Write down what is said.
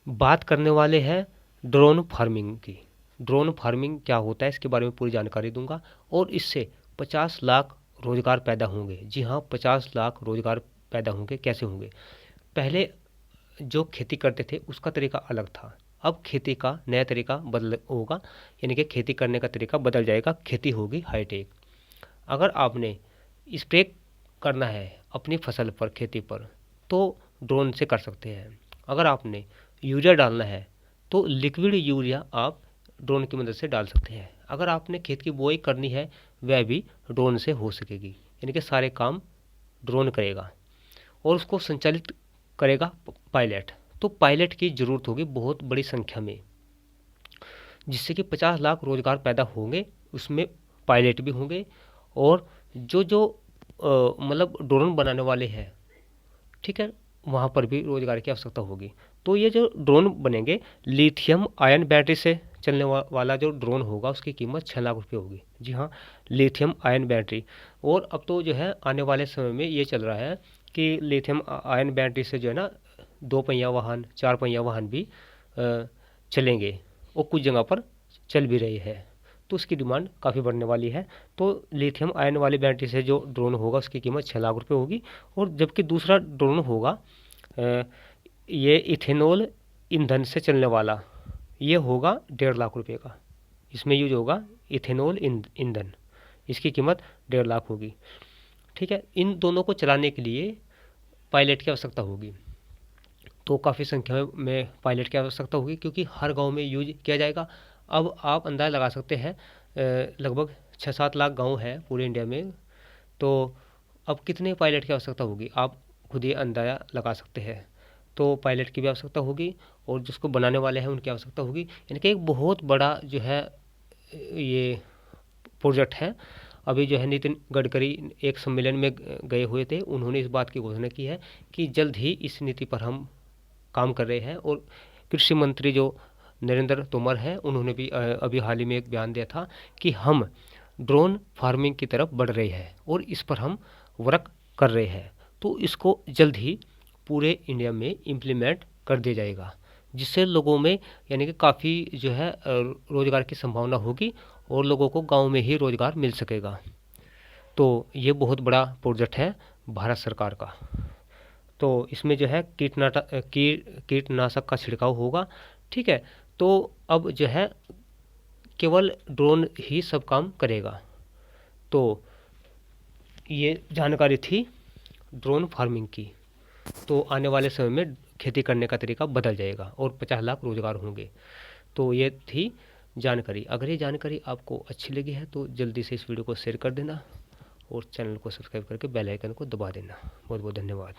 बात करने वाले हैं ड्रोन फार्मिंग की। ड्रोन फार्मिंग क्या होता है इसके बारे में पूरी जानकारी दूंगा, और इससे 50 लाख रोजगार पैदा होंगे। जी हाँ, 50 लाख रोजगार पैदा होंगे। कैसे होंगे? पहले जो खेती करते थे उसका तरीका अलग था, अब खेती का नया तरीका बदल होगा, यानी कि खेती करने का तरीका बदल जाएगा, खेती होगी हाईटेक। अगर आपने स्प्रे करना है अपनी फसल पर, खेती पर, तो ड्रोन से कर सकते हैं। अगर आपने यूरिया डालना है तो लिक्विड यूरिया आप ड्रोन की मदद से डाल सकते हैं। अगर आपने खेत की बुआई करनी है वह भी ड्रोन से हो सकेगी, यानी कि सारे काम ड्रोन करेगा और उसको संचालित करेगा पायलट। तो पायलट की ज़रूरत होगी बहुत बड़ी संख्या में, जिससे कि 50 लाख रोजगार पैदा होंगे, उसमें पायलट भी होंगे और जो जो मतलब ड्रोन बनाने वाले हैं, ठीक है, वहाँ पर भी रोजगार की आवश्यकता होगी। तो ये जो ड्रोन बनेंगे, लिथियम आयन बैटरी से चलने वाला जो ड्रोन होगा उसकी कीमत 6 लाख रुपये होगी। जी हाँ, लिथियम आयन बैटरी। और अब तो जो है आने वाले समय में ये चल रहा है कि लिथियम आयन बैटरी से जो है ना 2 पहिया वाहन, 4 पहिया वाहन भी चलेंगे और कुछ जगह पर चल भी रही है, तो उसकी डिमांड काफ़ी बढ़ने वाली है। तो लिथियम आयन वाली बैटरी से जो ड्रोन होगा उसकी कीमत 6 लाख रुपये होगी। और जबकि दूसरा ड्रोन होगा ये इथेनॉल ईंधन से चलने वाला, ये होगा 1.5 लाख रुपये का। इसमें यूज होगा इथेनॉल ईंधन, इसकी कीमत 1.5 लाख होगी। ठीक है, इन दोनों को चलाने के लिए पायलट की आवश्यकता होगी, तो काफ़ी संख्या में पायलट की आवश्यकता होगी, क्योंकि हर गांव में यूज किया जाएगा। अब आप अंदाज़ा लगा सकते हैं, लगभग 6-7 लाख गांव हैं पूरे इंडिया में, तो अब कितने पायलट की आवश्यकता होगी आप खुद ही अंदाज़ा लगा सकते हैं। तो पायलट की भी आवश्यकता होगी और जिसको बनाने वाले हैं उनकी आवश्यकता होगी, यानी कि एक बहुत बड़ा जो है ये प्रोजेक्ट है। अभी जो है नितिन गडकरी एक सम्मेलन में गए हुए थे, उन्होंने इस बात की घोषणा की है कि जल्द ही इस नीति पर हम काम कर रहे हैं। और कृषि मंत्री जो नरेंद्र तोमर हैं, उन्होंने भी अभी हाल ही में एक बयान दिया था कि हम ड्रोन फार्मिंग की तरफ बढ़ रहे हैं और इस पर हम वर्क कर रहे हैं। तो इसको जल्द ही पूरे इंडिया में इम्प्लीमेंट कर दिया जाएगा, जिससे लोगों में यानी कि काफ़ी जो है रोज़गार की संभावना होगी और लोगों को गांव में ही रोज़गार मिल सकेगा। तो ये बहुत बड़ा प्रोजेक्ट है भारत सरकार का। तो इसमें जो है कीटनाशक का छिड़काव होगा। ठीक है, तो अब जो है केवल ड्रोन ही सब काम करेगा। तो ये जानकारी थी ड्रोन फार्मिंग की। तो आने वाले समय में खेती करने का तरीका बदल जाएगा और 50 लाख रोजगार होंगे। तो ये थी जानकारी। अगर ये जानकारी आपको अच्छी लगी है तो जल्दी से इस वीडियो को शेयर कर देना और चैनल को सब्सक्राइब करके बेल आइकन को दबा देना। बहुत बहुत धन्यवाद।